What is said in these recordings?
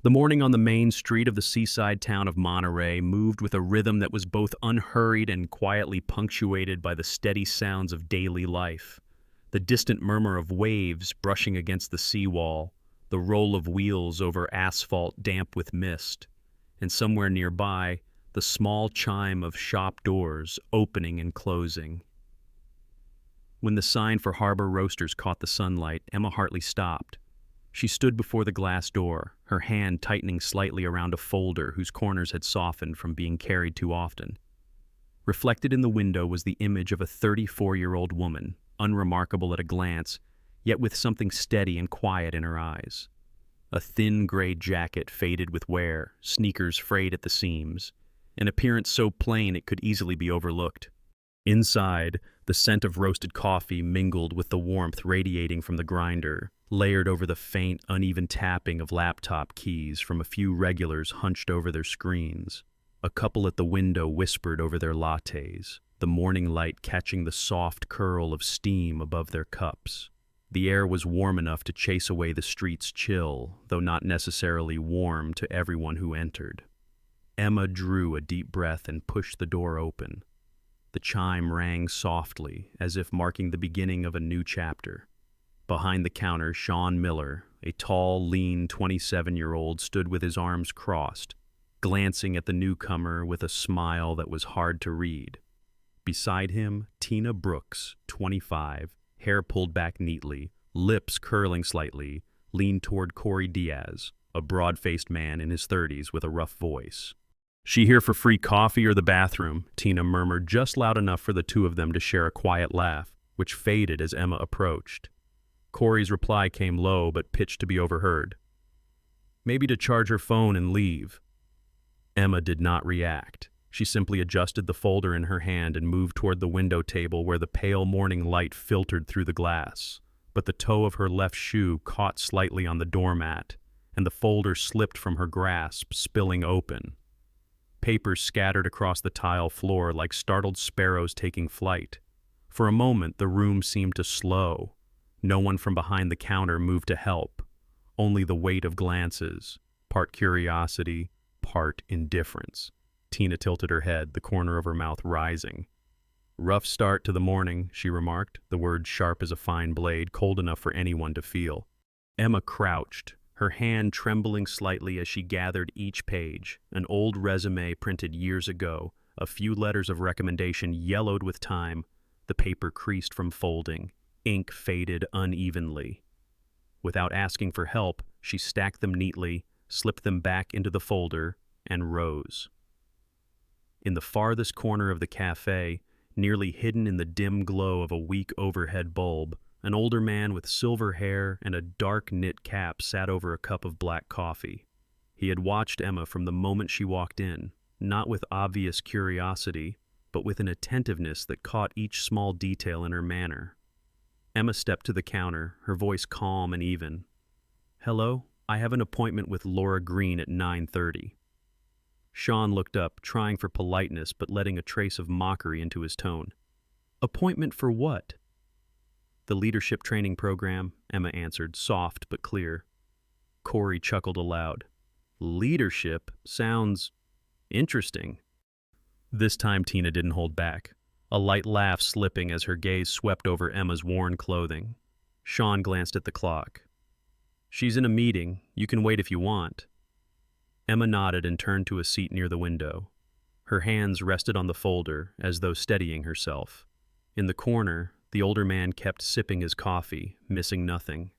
The morning on the main street of the seaside town of Monterey moved with a rhythm that was both unhurried and quietly punctuated by the steady sounds of daily life. The distant murmur of waves brushing against the seawall, the roll of wheels over asphalt damp with mist, and somewhere nearby, the small chime of shop doors opening and closing. When the sign for Harbor Roasters caught the sunlight, Emma Hartley stopped. She stood before the glass door, her hand tightening slightly around a folder whose corners had softened from being carried too often. Reflected in the window was the image of a 34-year-old woman, unremarkable at a glance, yet with something steady and quiet in her eyes. A thin gray jacket faded with wear, sneakers frayed at the seams, an appearance so plain it could easily be overlooked. Inside, the scent of roasted coffee mingled with the warmth radiating from the grinder, layered over the faint, uneven tapping of laptop keys from a few regulars hunched over their screens. A couple at the window whispered over their lattes, the morning light catching the soft curl of steam above their cups. The air was warm enough to chase away the street's chill, though not necessarily warm to everyone who entered. Emma drew a deep breath and pushed the door open. The chime rang softly, as if marking the beginning of a new chapter. Behind the counter, Sean Miller, a tall, lean 27-year-old, stood with his arms crossed, glancing at the newcomer with a smile that was hard to read. Beside him, Tina Brooks, 25, hair pulled back neatly, lips curling slightly, leaned toward Corey Diaz, a broad-faced man in his 30s with a rough voice. "She here for free coffee or the bathroom?" Tina murmured just loud enough for the two of them to share a quiet laugh, which faded as Emma approached. Corey's reply came low but pitched to be overheard. "Maybe to charge her phone and leave." Emma did not react. She simply adjusted the folder in her hand and moved toward the window table where the pale morning light filtered through the glass. But the toe of her left shoe caught slightly on the doormat, and the folder slipped from her grasp, spilling open. Papers scattered across the tile floor like startled sparrows taking flight. For a moment, the room seemed to slow. No one from behind the counter moved to help. Only the weight of glances, part curiosity, part indifference. Tina tilted her head, the corner of her mouth rising. "Rough start to the morning," she remarked, the word sharp as a fine blade, cold enough for anyone to feel. Emma crouched, her hand trembling slightly as she gathered each page, an old resume printed years ago, a few letters of recommendation yellowed with time, the paper creased from folding, ink faded unevenly. Without asking for help, she stacked them neatly, slipped them back into the folder, and rose. In the farthest corner of the cafe, nearly hidden in the dim glow of a weak overhead bulb, an older man with silver hair and a dark knit cap sat over a cup of black coffee. He had watched Emma from the moment she walked in, not with obvious curiosity, but with an attentiveness that caught each small detail in her manner. Emma stepped to the counter, her voice calm and even. "Hello, I have an appointment with Laura Green at 9:30. Sean looked up, trying for politeness but letting a trace of mockery into his tone. "Appointment for what?" "The leadership training program," Emma answered, soft but clear. Corey chuckled aloud. "Leadership sounds interesting." This time Tina didn't hold back, a light laugh slipping as her gaze swept over Emma's worn clothing. Sean glanced at the clock. "She's in a meeting. You can wait if you want." Emma nodded and turned to a seat near the window. Her hands rested on the folder, as though steadying herself. In the corner, the older man kept sipping his coffee, missing nothing.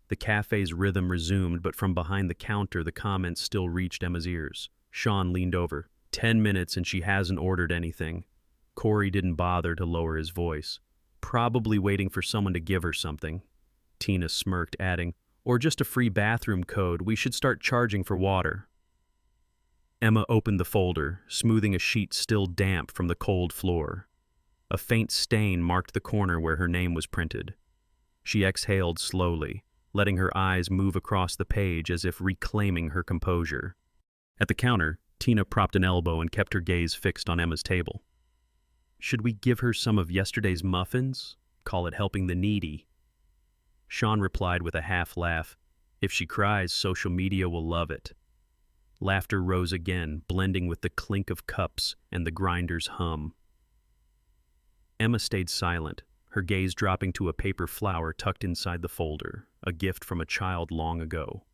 The cafe's rhythm resumed, but from behind the counter the comments still reached Emma's ears. Sean leaned over. 10 minutes and she hasn't ordered anything." Corey didn't bother to lower his voice. "Probably waiting for someone to give her something." Tina smirked, adding, "Or just a free bathroom code. We should start charging for water." Emma opened the folder, smoothing a sheet still damp from the cold floor. A faint stain marked the corner where her name was printed. She exhaled slowly, letting her eyes move across the page as if reclaiming her composure. At the counter, Tina propped an elbow and kept her gaze fixed on Emma's table. "Should we give her some of yesterday's muffins? Call it helping the needy." Sean replied with a half laugh, "If she cries, social media will love it." Laughter rose again, blending with the clink of cups and the grinder's hum. Emma stayed silent, her gaze dropping to a paper flower tucked inside the folder, a gift from a child long ago.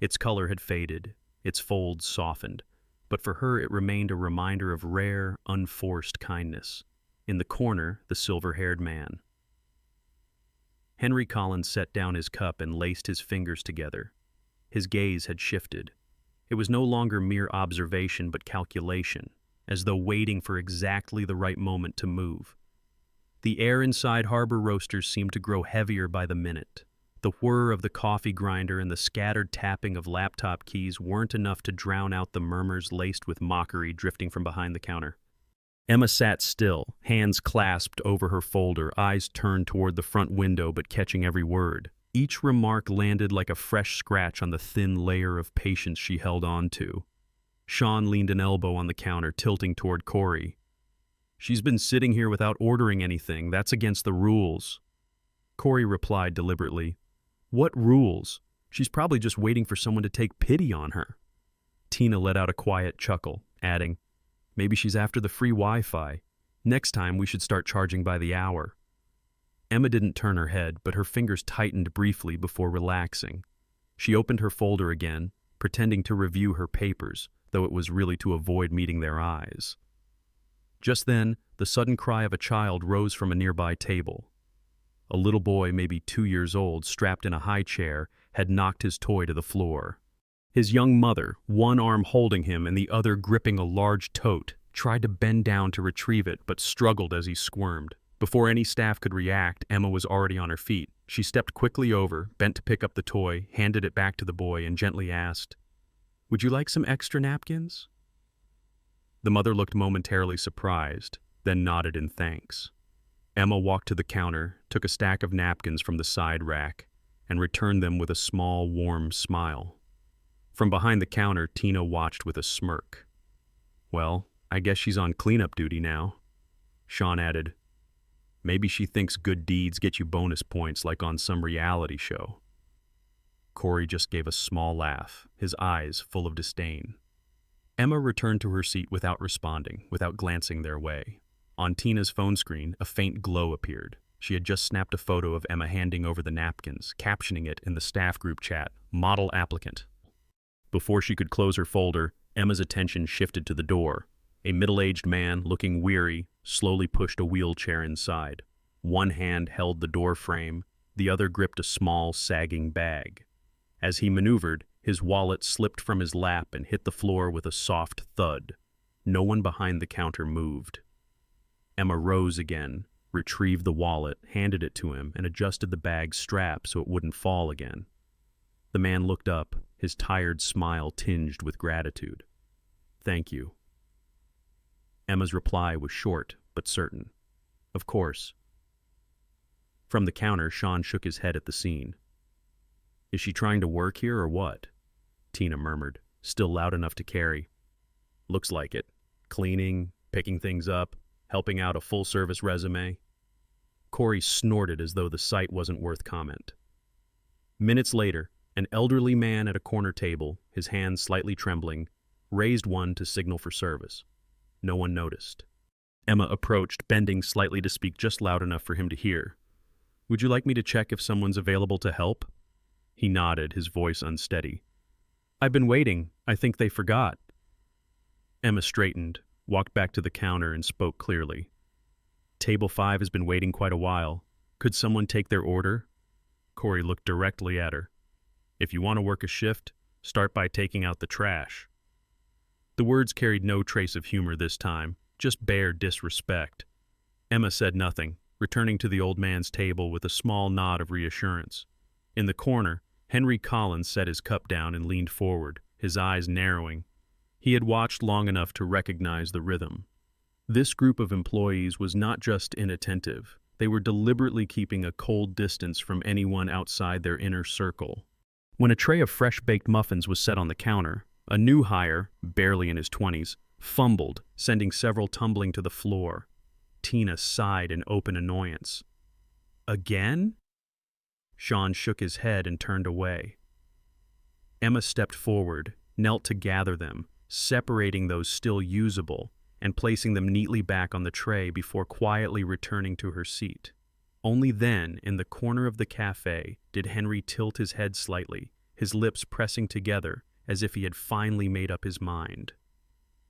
Its color had faded, its folds softened, but for her it remained a reminder of rare, unforced kindness. In the corner, the silver-haired man. Henry Collins set down his cup and laced his fingers together. His gaze had shifted. It was no longer mere observation but calculation, as though waiting for exactly the right moment to move. The air inside Harbor Roasters seemed to grow heavier by the minute. The whir of the coffee grinder and the scattered tapping of laptop keys weren't enough to drown out the murmurs laced with mockery drifting from behind the counter. Emma sat still, hands clasped over her folder, eyes turned toward the front window but catching every word. Each remark landed like a fresh scratch on the thin layer of patience she held on to. Sean leaned an elbow on the counter, tilting toward Corey. "She's been sitting here without ordering anything. That's against the rules." Corey replied deliberately, "What rules? She's probably just waiting for someone to take pity on her." Tina let out a quiet chuckle, adding, "Maybe she's after the free Wi-Fi. Next time we should start charging by the hour." Emma didn't turn her head, but her fingers tightened briefly before relaxing. She opened her folder again, pretending to review her papers, though it was really to avoid meeting their eyes. Just then, the sudden cry of a child rose from a nearby table. A little boy, maybe 2 years old, strapped in a high chair, had knocked his toy to the floor. His young mother, one arm holding him and the other gripping a large tote, tried to bend down to retrieve it but struggled as he squirmed. Before any staff could react, Emma was already on her feet. She stepped quickly over, bent to pick up the toy, handed it back to the boy, and gently asked, "Would you like some extra napkins?" The mother looked momentarily surprised, then nodded in thanks. Emma walked to the counter, took a stack of napkins from the side rack, and returned them with a small, warm smile. From behind the counter, Tina watched with a smirk. "Well, I guess she's on cleanup duty now." Sean added, "Maybe she thinks good deeds get you bonus points like on some reality show." Corey just gave a small laugh, his eyes full of disdain. Emma returned to her seat without responding, without glancing their way. On Tina's phone screen, a faint glow appeared. She had just snapped a photo of Emma handing over the napkins, captioning it in the staff group chat, "Model Applicant." Before she could close her folder, Emma's attention shifted to the door. A middle-aged man, looking weary, slowly pushed a wheelchair inside. One hand held the door frame, the other gripped a small, sagging bag. As he maneuvered, his wallet slipped from his lap and hit the floor with a soft thud. No one behind the counter moved. Emma rose again, retrieved the wallet, handed it to him, and adjusted the bag's strap so it wouldn't fall again. The man looked up, his tired smile tinged with gratitude. "Thank you." Emma's reply was short, but certain. "Of course." From the counter, Sean shook his head at the scene. "Is she trying to work here or what?" Tina murmured, still loud enough to carry. "Looks like it. Cleaning, picking things up, helping out a full-service resume." Corey snorted as though the sight wasn't worth comment. Minutes later, an elderly man at a corner table, his hands slightly trembling, raised one to signal for service. No one noticed. Emma approached, bending slightly to speak just loud enough for him to hear. "Would you like me to check if someone's available to help?" He nodded, his voice unsteady. "I've been waiting. I think they forgot." Emma straightened, walked back to the counter, and spoke clearly. "Table 5 has been waiting quite a while. Could someone take their order?" Corey looked directly at her. "If you want to work a shift, start by taking out the trash." The words carried no trace of humor this time, just bare disrespect. Emma said nothing, returning to the old man's table with a small nod of reassurance. In the corner, Henry Collins set his cup down and leaned forward, his eyes narrowing. He had watched long enough to recognize the rhythm. This group of employees was not just inattentive. They were deliberately keeping a cold distance from anyone outside their inner circle. When a tray of fresh-baked muffins was set on the counter, a new hire, barely in his 20s, fumbled, sending several tumbling to the floor. Tina sighed in open annoyance. "Again?" Sean shook his head and turned away. Emma stepped forward, knelt to gather them, separating those still usable and placing them neatly back on the tray before quietly returning to her seat. Only then, in the corner of the cafe, did Henry tilt his head slightly, his lips pressing together as if he had finally made up his mind.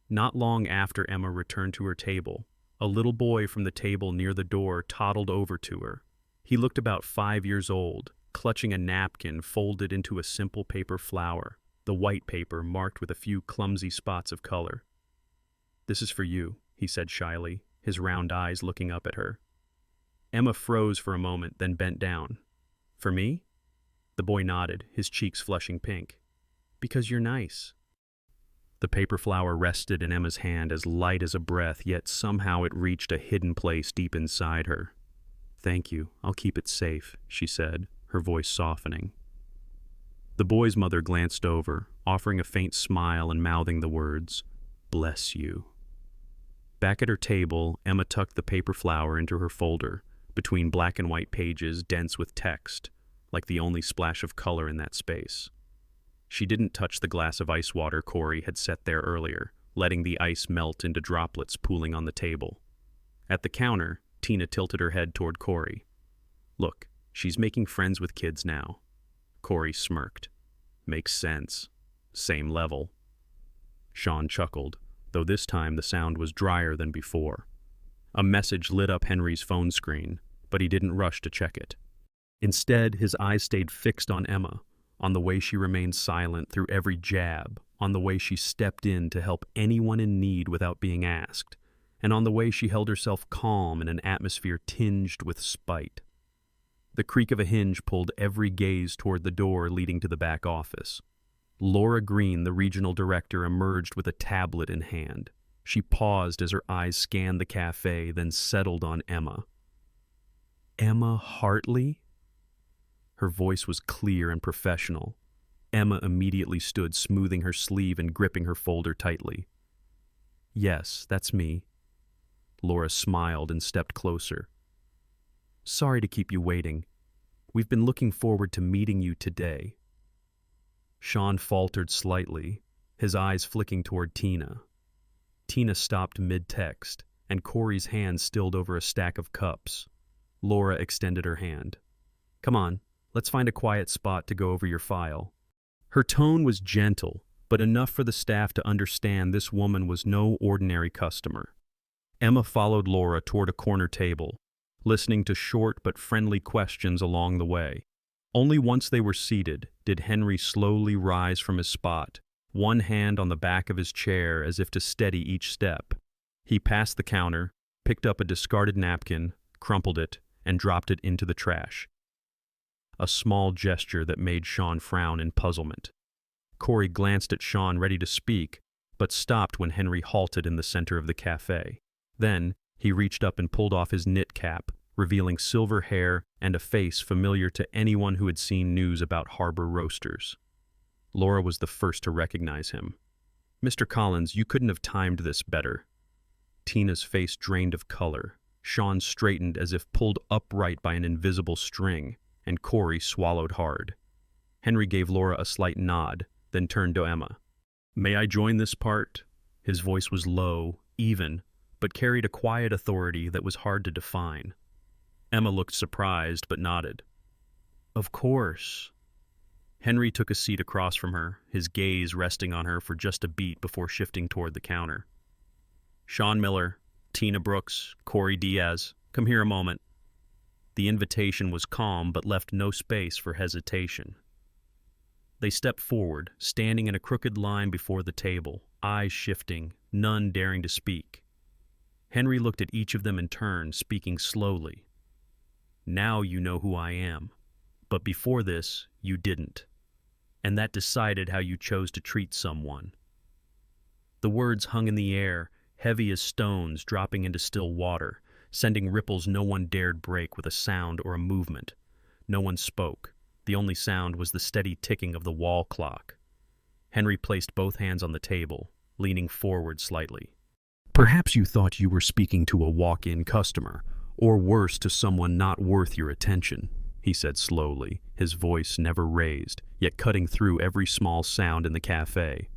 Not long after Emma returned to her table, a little boy from the table near the door toddled over to her. He looked about 5 years old, clutching a napkin folded into a simple paper flower, the white paper marked with a few clumsy spots of color. "This is for you," he said shyly, his round eyes looking up at her. Emma froze for a moment, then bent down. "For me?" The boy nodded, his cheeks flushing pink. "Because you're nice." The paper flower rested in Emma's hand as light as a breath, yet somehow it reached a hidden place deep inside her. "Thank you, I'll keep it safe," she said, her voice softening. The boy's mother glanced over, offering a faint smile and mouthing the words, "Bless you." Back at her table, Emma tucked the paper flower into her folder, between black and white pages dense with text, like the only splash of color in that space. She didn't touch the glass of ice water Corey had set there earlier, letting the ice melt into droplets pooling on the table. At the counter, Tina tilted her head toward Corey. "Look, she's making friends with kids now." Corey smirked. "Makes sense. Same level." Sean chuckled, though this time the sound was drier than before. A message lit up Henry's phone screen, but he didn't rush to check it. Instead, his eyes stayed fixed on Emma, on the way she remained silent through every jab, on the way she stepped in to help anyone in need without being asked, and on the way she held herself calm in an atmosphere tinged with spite. The creak of a hinge pulled every gaze toward the door leading to the back office. Laura Green, the regional director, emerged with a tablet in hand. She paused as her eyes scanned the cafe, then settled on Emma. "Emma Hartley?" Her voice was clear and professional. Emma immediately stood, smoothing her sleeve and gripping her folder tightly. "Yes, that's me." Laura smiled and stepped closer. "Sorry to keep you waiting. We've been looking forward to meeting you today." Sean faltered slightly, his eyes flicking toward Tina. Tina stopped mid-text, and Corey's hand stilled over a stack of cups. Laura extended her hand. "Come on, let's find a quiet spot to go over your file." Her tone was gentle, but enough for the staff to understand this woman was no ordinary customer. Emma followed Laura toward a corner table, listening to short but friendly questions along the way. Only once they were seated did Henry slowly rise from his spot, one hand on the back of his chair as if to steady each step. He passed the counter, picked up a discarded napkin, crumpled it, and dropped it into the trash. A small gesture that made Sean frown in puzzlement. Corey glanced at Sean, ready to speak, but stopped when Henry halted in the center of the cafe. Then, he reached up and pulled off his knit cap, revealing silver hair and a face familiar to anyone who had seen news about harbor roasters. Laura was the first to recognize him. "Mr. Collins, you couldn't have timed this better." Tina's face drained of color. Sean straightened as if pulled upright by an invisible string, and Corey swallowed hard. Henry gave Laura a slight nod, then turned to Emma. "May I join this part?" His voice was low, even, but carried a quiet authority that was hard to define. Emma looked surprised, but nodded. "Of course." Henry took a seat across from her, his gaze resting on her for just a beat before shifting toward the counter. "Sean Miller, Tina Brooks, Corey Diaz, come here a moment." The invitation was calm but left no space for hesitation. They stepped forward, standing in a crooked line before the table, eyes shifting, none daring to speak. Henry looked at each of them in turn, speaking slowly. "Now you know who I am, but before this, you didn't. And that decided how you chose to treat someone." The words hung in the air, heavy as stones dropping into still water, sending ripples no one dared break with a sound or a movement. No one spoke. The only sound was the steady ticking of the wall clock. Henry placed both hands on the table, leaning forward slightly. "Perhaps you thought you were speaking to a walk-in customer, or worse, to someone not worth your attention," he said slowly, his voice never raised, yet cutting through every small sound in the cafe.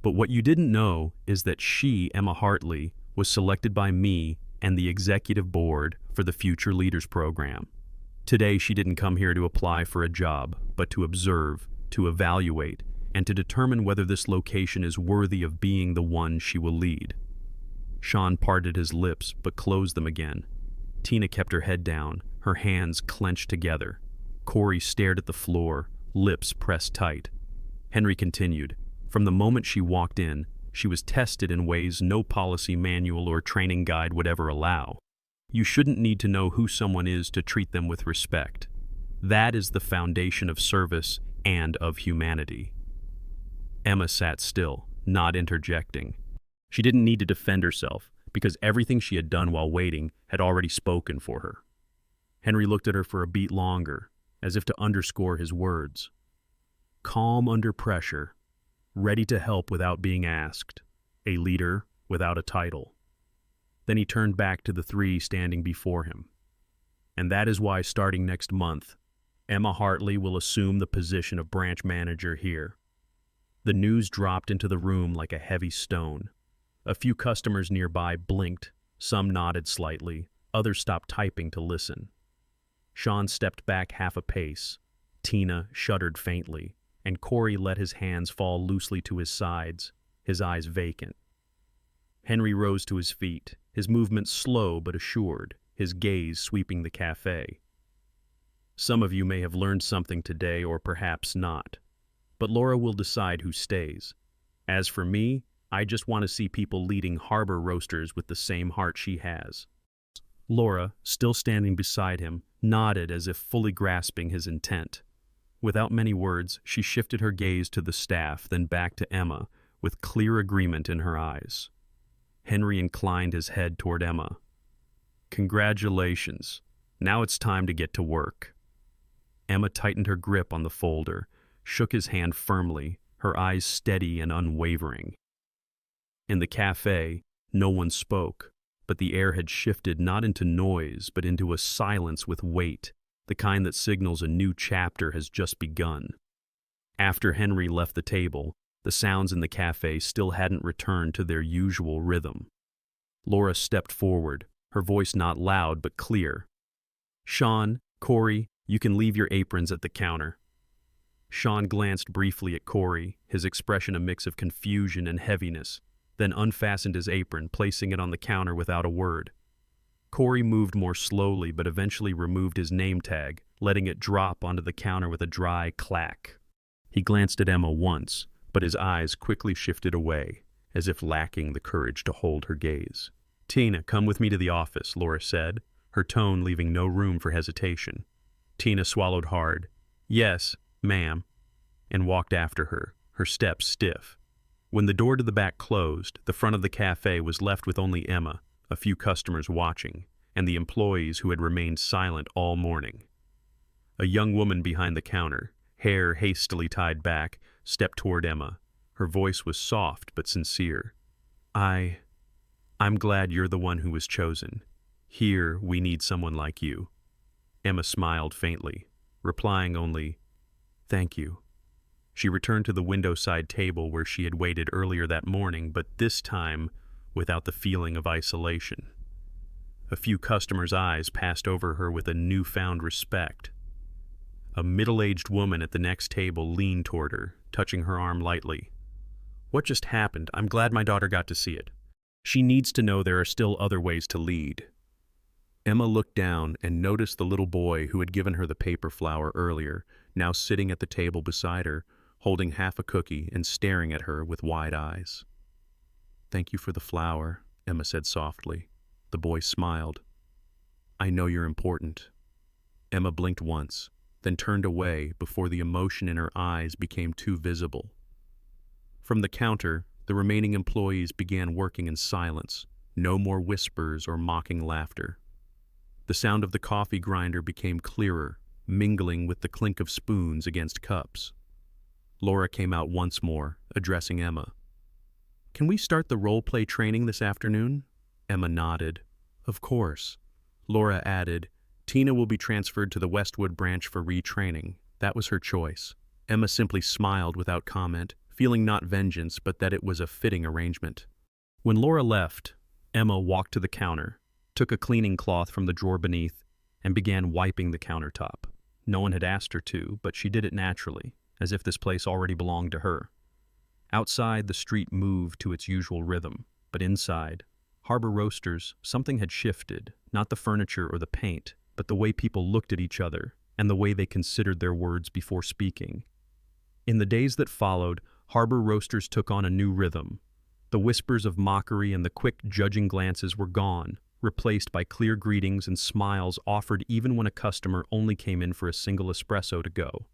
But what you didn't know is that she, Emma Hartley, was selected by me and the executive board for the Future Leaders Program. Today, she didn't come here to apply for a job, but to observe, to evaluate, and to determine whether this location is worthy of being the one she will lead. Sean parted his lips, but closed them again. Tina kept her head down, her hands clenched together. Corey stared at the floor, lips pressed tight. Henry continued. From the moment she walked in, she was tested in ways no policy manual or training guide would ever allow. You shouldn't need to know who someone is to treat them with respect. That is the foundation of service and of humanity. Emma sat still, not interjecting. She didn't need to defend herself, because everything she had done while waiting had already spoken for her. Henry looked at her for a beat longer, as if to underscore his words. Calm under pressure, ready to help without being asked, a leader without a title. Then he turned back to the three standing before him. And that is why, starting next month, Emma Hartley will assume the position of branch manager here. The news dropped into the room like a heavy stone. A few customers nearby blinked, some nodded slightly, others stopped typing to listen. Sean stepped back half a pace. Tina shuddered faintly, and Corey let his hands fall loosely to his sides, his eyes vacant. Henry rose to his feet, his movement slow but assured, his gaze sweeping the cafe. Some of you may have learned something today, or perhaps not. But Laura will decide who stays. As for me, I just want to see people leading harbor roasters with the same heart she has. Laura, still standing beside him, nodded as if fully grasping his intent. Without many words, she shifted her gaze to the staff, then back to Emma, with clear agreement in her eyes. Henry inclined his head toward Emma. Congratulations. Now it's time to get to work. Emma tightened her grip on the folder, shook his hand firmly, her eyes steady and unwavering. In the cafe, no one spoke, but the air had shifted not into noise, but into a silence with weight, the kind that signals a new chapter has just begun. After Henry left the table, the sounds in the cafe still hadn't returned to their usual rhythm. Laura stepped forward, her voice not loud but clear. Sean, Corey, you can leave your aprons at the counter. Sean glanced briefly at Corey, his expression a mix of confusion and heaviness, then unfastened his apron, placing it on the counter without a word. Corey moved more slowly but eventually removed his name tag, letting it drop onto the counter with a dry clack. He glanced at Emma once, but his eyes quickly shifted away, as if lacking the courage to hold her gaze. Tina, come with me to the office, Laura said, her tone leaving no room for hesitation. Tina swallowed hard. Yes, ma'am, and walked after her, her steps stiff. When the door to the back closed, the front of the cafe was left with only Emma, a few customers watching, and the employees who had remained silent all morning. A young woman behind the counter, hair hastily tied back, stepped toward Emma. Her voice was soft but sincere. I'm glad you're the one who was chosen. Here, we need someone like you. Emma smiled faintly, replying only, Thank you. She returned to the window-side table where she had waited earlier that morning, but this time without the feeling of isolation. A few customers' eyes passed over her with a newfound respect. A middle-aged woman at the next table leaned toward her, touching her arm lightly. What just happened? I'm glad my daughter got to see it. She needs to know there are still other ways to lead. Emma looked down and noticed the little boy who had given her the paper flower earlier, now sitting at the table beside her, holding half a cookie and staring at her with wide eyes. Thank you for the flower, Emma said softly. The boy smiled. I know you're important. Emma blinked once, then turned away before the emotion in her eyes became too visible. From the counter, the remaining employees began working in silence, no more whispers or mocking laughter. The sound of the coffee grinder became clearer, mingling with the clink of spoons against cups. Laura came out once more, addressing Emma. Can we start the role-play training this afternoon? Emma nodded. Of course. Laura added, Tina will be transferred to the Westwood branch for retraining. That was her choice. Emma simply smiled without comment, feeling not vengeance but that it was a fitting arrangement. When Laura left, Emma walked to the counter, took a cleaning cloth from the drawer beneath, and began wiping the countertop. No one had asked her to, but she did it naturally, as if this place already belonged to her. Outside, the street moved to its usual rhythm, but inside, Harbor Roasters, something had shifted, not the furniture or the paint, but the way people looked at each other and the way they considered their words before speaking. In the days that followed, Harbor Roasters took on a new rhythm. The whispers of mockery and the quick, judging glances were gone, replaced by clear greetings and smiles offered even when a customer only came in for a single espresso to go.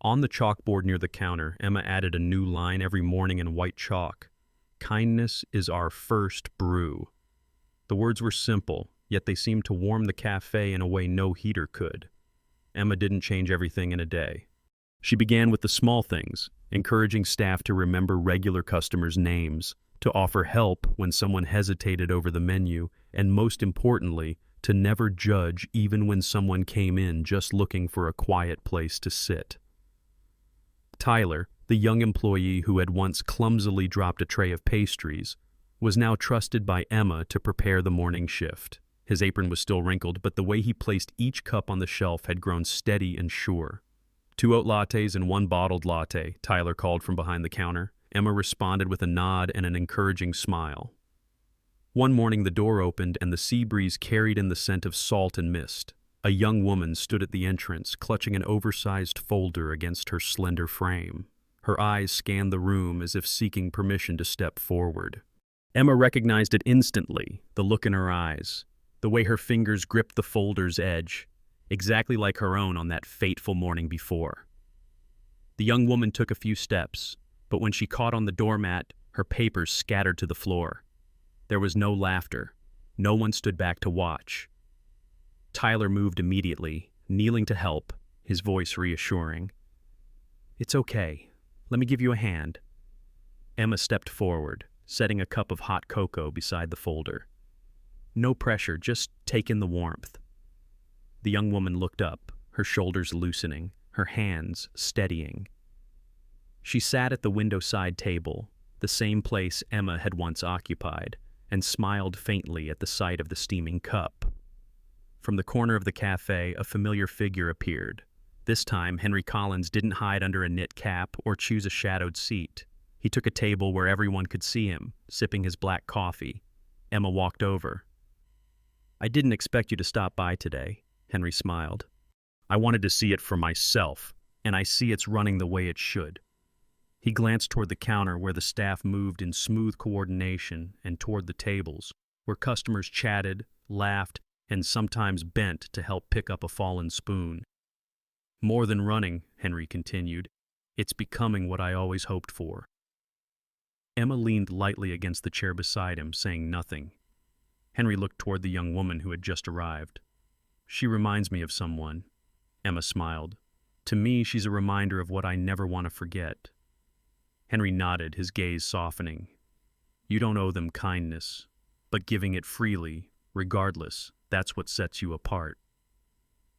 On the chalkboard near the counter, Emma added a new line every morning in white chalk. "Kindness is our first brew." The words were simple, yet they seemed to warm the cafe in a way no heater could. Emma didn't change everything in a day. She began with the small things, encouraging staff to remember regular customers' names, to offer help when someone hesitated over the menu, and most importantly, to never judge even when someone came in just looking for a quiet place to sit. Tyler, the young employee who had once clumsily dropped a tray of pastries, was now trusted by Emma to prepare the morning shift. His apron was still wrinkled, but the way he placed each cup on the shelf had grown steady and sure. "2 oat lattes and 1 bottled latte," Tyler called from behind the counter. Emma responded with a nod and an encouraging smile. One morning the door opened and the sea breeze carried in the scent of salt and mist. A young woman stood at the entrance, clutching an oversized folder against her slender frame. Her eyes scanned the room as if seeking permission to step forward. Emma recognized it instantly, the look in her eyes, the way her fingers gripped the folder's edge, exactly like her own on that fateful morning before. The young woman took a few steps, but when she caught on the doormat, her papers scattered to the floor. There was no laughter. No one stood back to watch. Tyler moved immediately, kneeling to help, his voice reassuring. "It's okay. Let me give you a hand." Emma stepped forward, setting a cup of hot cocoa beside the folder. "No pressure, just take in the warmth." The young woman looked up, her shoulders loosening, her hands steadying. She sat at the window-side table, the same place Emma had once occupied, and smiled faintly at the sight of the steaming cup. From the corner of the cafe, a familiar figure appeared. This time, Henry Collins didn't hide under a knit cap or choose a shadowed seat. He took a table where everyone could see him, sipping his black coffee. Emma walked over. "I didn't expect you to stop by today," Henry smiled. "I wanted to see it for myself, and I see it's running the way it should." He glanced toward the counter where the staff moved in smooth coordination and toward the tables, where customers chatted, laughed, and sometimes bent to help pick up a fallen spoon. "More than running," Henry continued, "it's becoming what I always hoped for." Emma leaned lightly against the chair beside him, saying nothing. Henry looked toward the young woman who had just arrived. "She reminds me of someone." Emma smiled. "To me, she's a reminder of what I never want to forget." Henry nodded, his gaze softening. "You don't owe them kindness, but giving it freely, regardless, that's what sets you apart."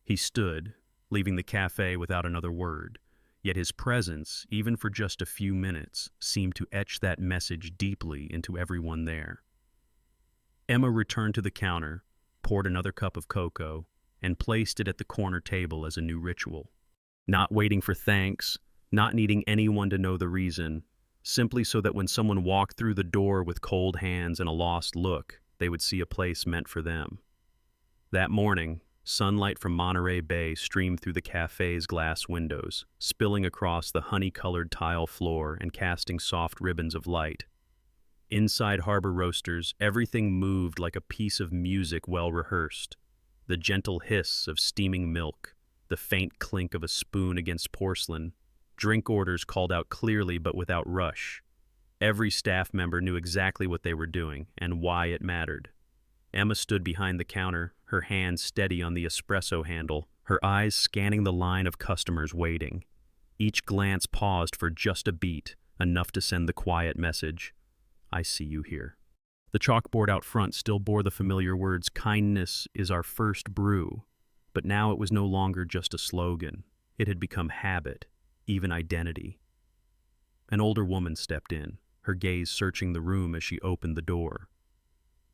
He stood, leaving the cafe without another word, yet his presence, even for just a few minutes, seemed to etch that message deeply into everyone there. Emma returned to the counter, poured another cup of cocoa, and placed it at the corner table as a new ritual. Not waiting for thanks, not needing anyone to know the reason, simply so that when someone walked through the door with cold hands and a lost look, they would see a place meant for them. That morning, sunlight from Monterey Bay streamed through the cafe's glass windows, spilling across the honey-colored tile floor and casting soft ribbons of light. Inside Harbor Roasters, everything moved like a piece of music well rehearsed. The gentle hiss of steaming milk, the faint clink of a spoon against porcelain, drink orders called out clearly but without rush. Every staff member knew exactly what they were doing and why it mattered. Emma stood behind the counter, her hand steady on the espresso handle, her eyes scanning the line of customers waiting. Each glance paused for just a beat, enough to send the quiet message, "I see you here." The chalkboard out front still bore the familiar words, "Kindness is our first brew," but now it was no longer just a slogan. It had become habit, even identity. An older woman stepped in, her gaze searching the room as she opened the door.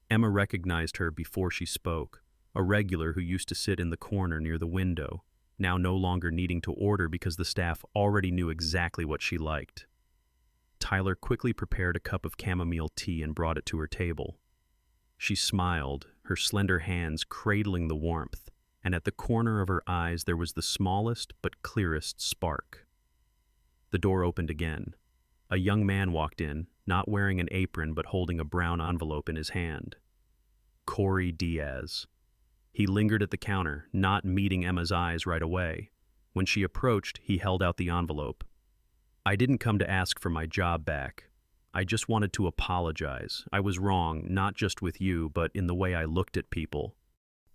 Emma recognized her before she spoke, a regular who used to sit in the corner near the window, now no longer needing to order because the staff already knew exactly what she liked. Tyler quickly prepared a cup of chamomile tea and brought it to her table. She smiled, her slender hands cradling the warmth, and at the corner of her eyes there was the smallest but clearest spark. The door opened again. A young man walked in, not wearing an apron but holding a brown envelope in his hand. Corey Diaz. He lingered at the counter, not meeting Emma's eyes right away. When she approached, he held out the envelope. "I didn't come to ask for my job back. I just wanted to apologize. I was wrong, not just with you, but in the way I looked at people."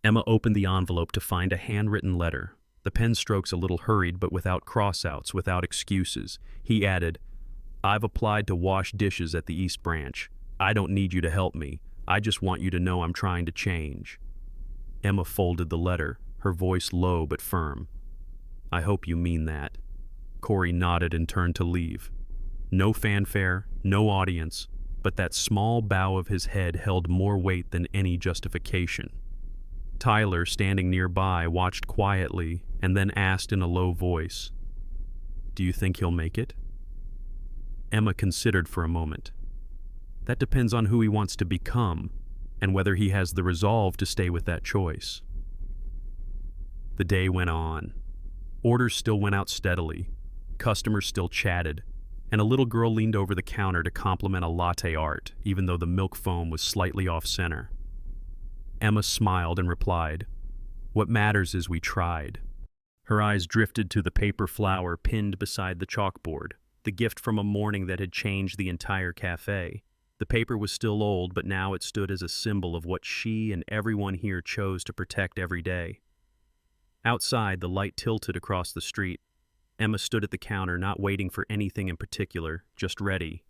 Emma opened the envelope to find a handwritten letter. The pen strokes a little hurried, but without cross-outs, without excuses. He added, "I've applied to wash dishes at the East Branch. I don't need you to help me. I just want you to know I'm trying to change." Emma folded the letter, her voice low but firm. "I hope you mean that." Corey nodded and turned to leave. No fanfare, no audience, but that small bow of his head held more weight than any justification. Tyler, standing nearby, watched quietly and then asked in a low voice, "Do you think he'll make it?" Emma considered for a moment. That depends on who he wants to become and whether he has the resolve to stay with that choice. The day went on. Orders still went out steadily. Customers still chatted, and a little girl leaned over the counter to compliment a latte art, even though the milk foam was slightly off-center. Emma smiled and replied, "What matters is we tried." Her eyes drifted to the paper flower pinned beside the chalkboard, the gift from a morning that had changed the entire cafe. The paper was still old, but now it stood as a symbol of what she and everyone here chose to protect every day. Outside, the light tilted across the street. Emma stood at the counter, not waiting for anything in particular, just ready.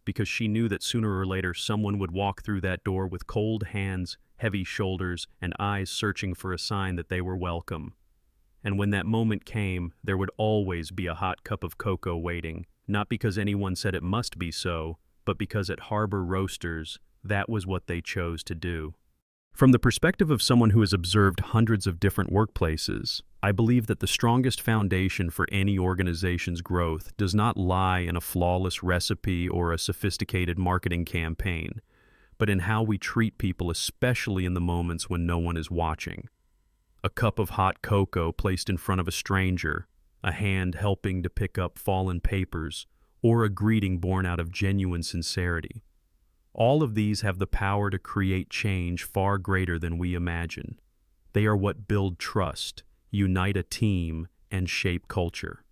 Because she knew that sooner or later someone would walk through that door with cold hands, heavy shoulders, and eyes searching for a sign that they were welcome. And when that moment came, there would always be a hot cup of cocoa waiting, not because anyone said it must be so, but because at Harbor Roasters, that was what they chose to do. From the perspective of someone who has observed hundreds of different workplaces, I believe that the strongest foundation for any organization's growth does not lie in a flawless recipe or a sophisticated marketing campaign, but in how we treat people, especially in the moments when no one is watching. A cup of hot cocoa placed in front of a stranger, a hand helping to pick up fallen papers, or a greeting born out of genuine sincerity. All of these have the power to create change far greater than we imagine. They are what build trust, unite a team, and shape culture.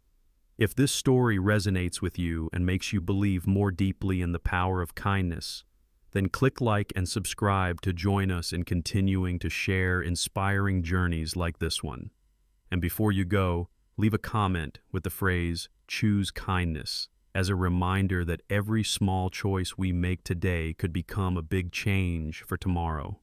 If this story resonates with you and makes you believe more deeply in the power of kindness, then click like and subscribe to join us in continuing to share inspiring journeys like this one. And before you go, leave a comment with the phrase, "Choose kindness," as a reminder that every small choice we make today could become a big change for tomorrow.